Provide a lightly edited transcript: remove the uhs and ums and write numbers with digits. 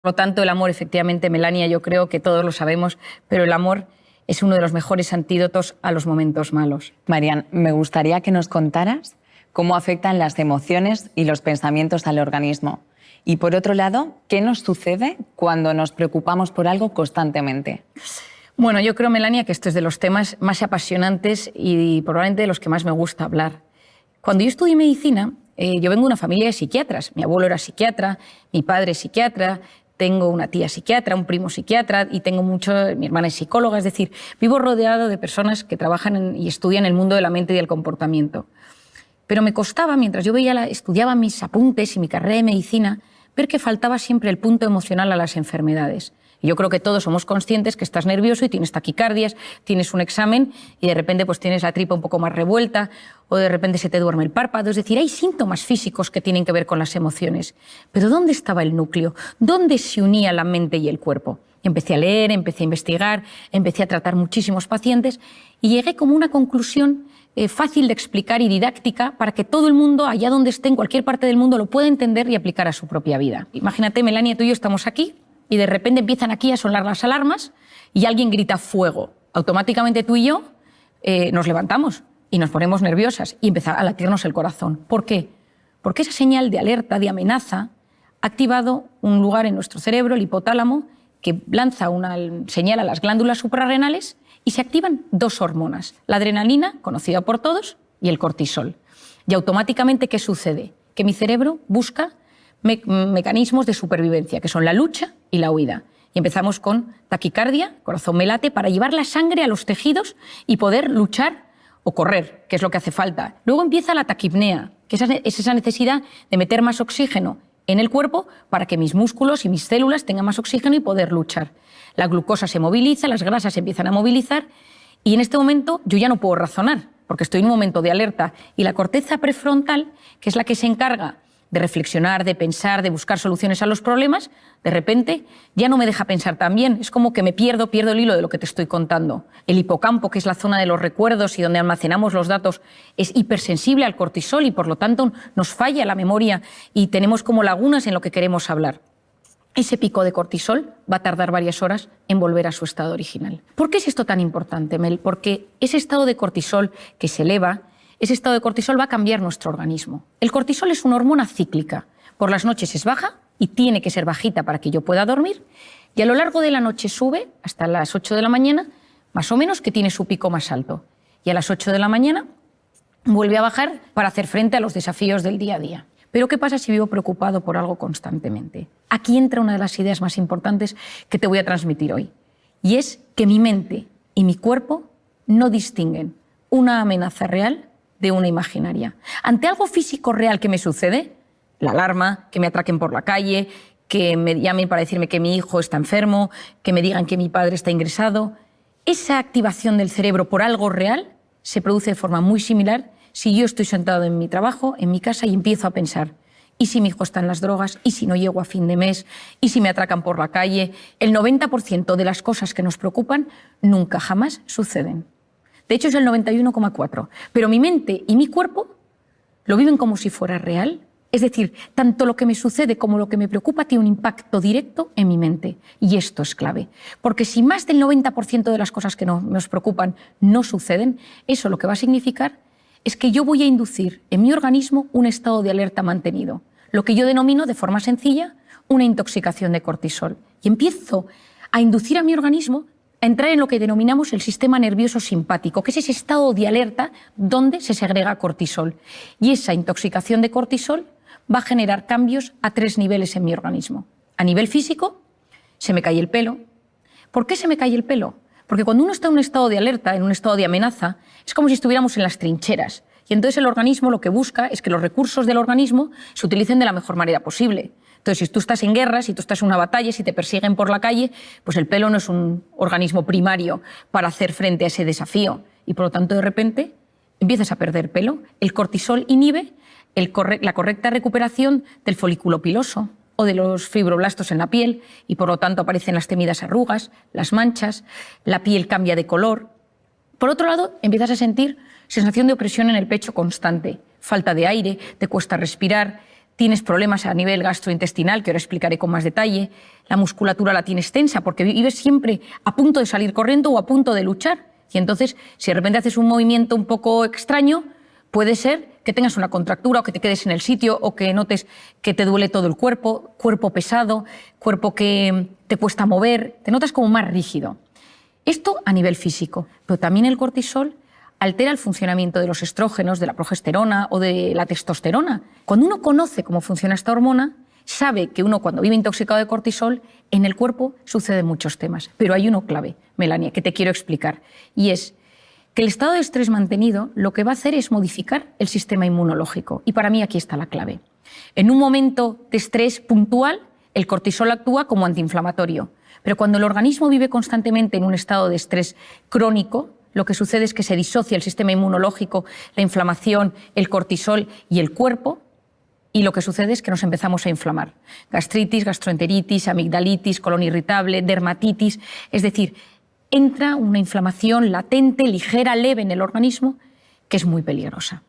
Por lo tanto, el amor, efectivamente, Melania, yo creo que todos lo sabemos, pero el amor es uno de los mejores antídotos a los momentos malos. Marian, me gustaría que nos contaras cómo afectan las emociones y los pensamientos al organismo. Y por otro lado, ¿qué nos sucede cuando nos preocupamos por algo constantemente? Bueno, yo creo, Melania, que esto es de los temas más apasionantes y probablemente de los que más me gusta hablar. Cuando yo estudié medicina, yo vengo de una familia de psiquiatras. Mi abuelo era psiquiatra, mi padre es psiquiatra, tengo una tía psiquiatra, un primo psiquiatra y tengo mi hermana es psicóloga, es decir, vivo rodeado de personas que trabajan y estudian el mundo de la mente y del comportamiento. Pero me costaba, mientras yo estudiaba mis apuntes y mi carrera de medicina, ver que faltaba siempre el punto emocional a las enfermedades. Y yo creo que todos somos conscientes que estás nervioso y tienes taquicardias, tienes un examen y de repente pues tienes la tripa un poco más revuelta o de repente se te duerme el párpado. Es decir, hay síntomas físicos que tienen que ver con las emociones. Pero ¿dónde estaba el núcleo? ¿Dónde se unía la mente y el cuerpo? Empecé a leer, empecé a investigar, empecé a tratar muchísimos pacientes y llegué como una conclusión fácil de explicar y didáctica para que todo el mundo, allá donde esté, en cualquier parte del mundo, lo pueda entender y aplicar a su propia vida. Imagínate, Melania, tú y yo estamos aquí y de repente empiezan aquí a sonar las alarmas y alguien grita fuego. Automáticamente tú y yo nos levantamos y nos ponemos nerviosas y empieza a latirnos el corazón. ¿Por qué? Porque esa señal de alerta, de amenaza, ha activado un lugar en nuestro cerebro, el hipotálamo, que lanza una señal a las glándulas suprarrenales y se activan dos hormonas, la adrenalina, conocida por todos, y el cortisol. Y automáticamente, ¿qué sucede? Que mi cerebro busca mecanismos de supervivencia, que son la lucha y la huida. Y empezamos con taquicardia, corazón me late, para llevar la sangre a los tejidos y poder luchar o correr, que es lo que hace falta. Luego empieza la taquipnea, que es esa necesidad de meter más oxígeno en el cuerpo para que mis músculos y mis células tengan más oxígeno y poder luchar. La glucosa se moviliza, las grasas se empiezan a movilizar y en este momento yo ya no puedo razonar porque estoy en un momento de alerta y la corteza prefrontal, que es la que se encarga de reflexionar, de pensar, de buscar soluciones a los problemas, de repente ya no me deja pensar tan bien. Es como que pierdo el hilo de lo que te estoy contando. El hipocampo, que es la zona de los recuerdos y donde almacenamos los datos, es hipersensible al cortisol y por lo tanto nos falla la memoria y tenemos como lagunas en lo que queremos hablar. Ese pico de cortisol va a tardar varias horas en volver a su estado original. ¿Por qué es esto tan importante, Mel? Porque ese estado de cortisol que se eleva, ese estado de cortisol va a cambiar nuestro organismo. El cortisol es una hormona cíclica. Por las noches es baja y tiene que ser bajita para que yo pueda dormir. Y a lo largo de la noche sube hasta las 8 de la mañana, más o menos, que tiene su pico más alto. Y a las 8 de la mañana vuelve a bajar para hacer frente a los desafíos del día a día. Pero ¿qué pasa si vivo preocupado por algo constantemente? Aquí entra una de las ideas más importantes que te voy a transmitir hoy. Y es que mi mente y mi cuerpo no distinguen una amenaza real de una imaginaria. Ante algo físico real que me sucede, la alarma, que me atraquen por la calle, que me llamen para decirme que mi hijo está enfermo, que me digan que mi padre está ingresado, esa activación del cerebro por algo real se produce de forma muy similar si yo estoy sentado en mi trabajo, en mi casa y empiezo a pensar, ¿y si mi hijo está en las drogas? ¿Y si no llego a fin de mes? ¿Y si me atracan por la calle? El 90% de las cosas que nos preocupan nunca jamás suceden. De hecho, es el 91,4%. Pero mi mente y mi cuerpo lo viven como si fuera real. Es decir, tanto lo que me sucede como lo que me preocupa tiene un impacto directo en mi mente. Y esto es clave. Porque si más del 90% de las cosas que nos preocupan no suceden, eso lo que va a significar es que yo voy a inducir en mi organismo un estado de alerta mantenido. Lo que yo denomino, de forma sencilla, una intoxicación de cortisol. Y empiezo a inducir a mi organismo a entrar en lo que denominamos el sistema nervioso simpático, que es ese estado de alerta donde se segrega cortisol. Y esa intoxicación de cortisol va a generar cambios a 3 niveles en mi organismo. A nivel físico, se me cae el pelo. ¿Por qué se me cae el pelo? Porque cuando uno está en un estado de alerta, en un estado de amenaza, es como si estuviéramos en las trincheras. Y entonces el organismo lo que busca es que los recursos del organismo se utilicen de la mejor manera posible. Entonces, si tú estás en guerra, si tú estás en una batalla, si te persiguen por la calle, pues el pelo no es un organismo primario para hacer frente a ese desafío. Y por lo tanto, de repente, empiezas a perder pelo. El cortisol inhibe la correcta recuperación del folículo piloso o de los fibroblastos en la piel y por lo tanto aparecen las temidas arrugas, las manchas, la piel cambia de color. Por otro lado, empiezas a sentir sensación de opresión en el pecho constante, falta de aire, te cuesta respirar, tienes problemas a nivel gastrointestinal, que ahora explicaré con más detalle, la musculatura la tienes tensa porque vives siempre a punto de salir corriendo o a punto de luchar. Y entonces, si de repente haces un movimiento un poco extraño, puede ser que tengas una contractura o que te quedes en el sitio o que notes que te duele todo el cuerpo, cuerpo pesado, cuerpo que te cuesta mover, te notas como más rígido. Esto a nivel físico, pero también el cortisol altera el funcionamiento de los estrógenos, de la progesterona o de la testosterona. Cuando uno conoce cómo funciona esta hormona, sabe que uno cuando vive intoxicado de cortisol, en el cuerpo suceden muchos temas. Pero hay uno clave, Melania, que te quiero explicar, y es que el estado de estrés mantenido lo que va a hacer es modificar el sistema inmunológico. Y para mí aquí está la clave. En un momento de estrés puntual, el cortisol actúa como antiinflamatorio. Pero cuando el organismo vive constantemente en un estado de estrés crónico, lo que sucede es que se disocia el sistema inmunológico, la inflamación, el cortisol y el cuerpo, y lo que sucede es que nos empezamos a inflamar. Gastritis, gastroenteritis, amigdalitis, colon irritable, dermatitis, es decir, entra una inflamación latente, ligera, leve en el organismo, que es muy peligrosa.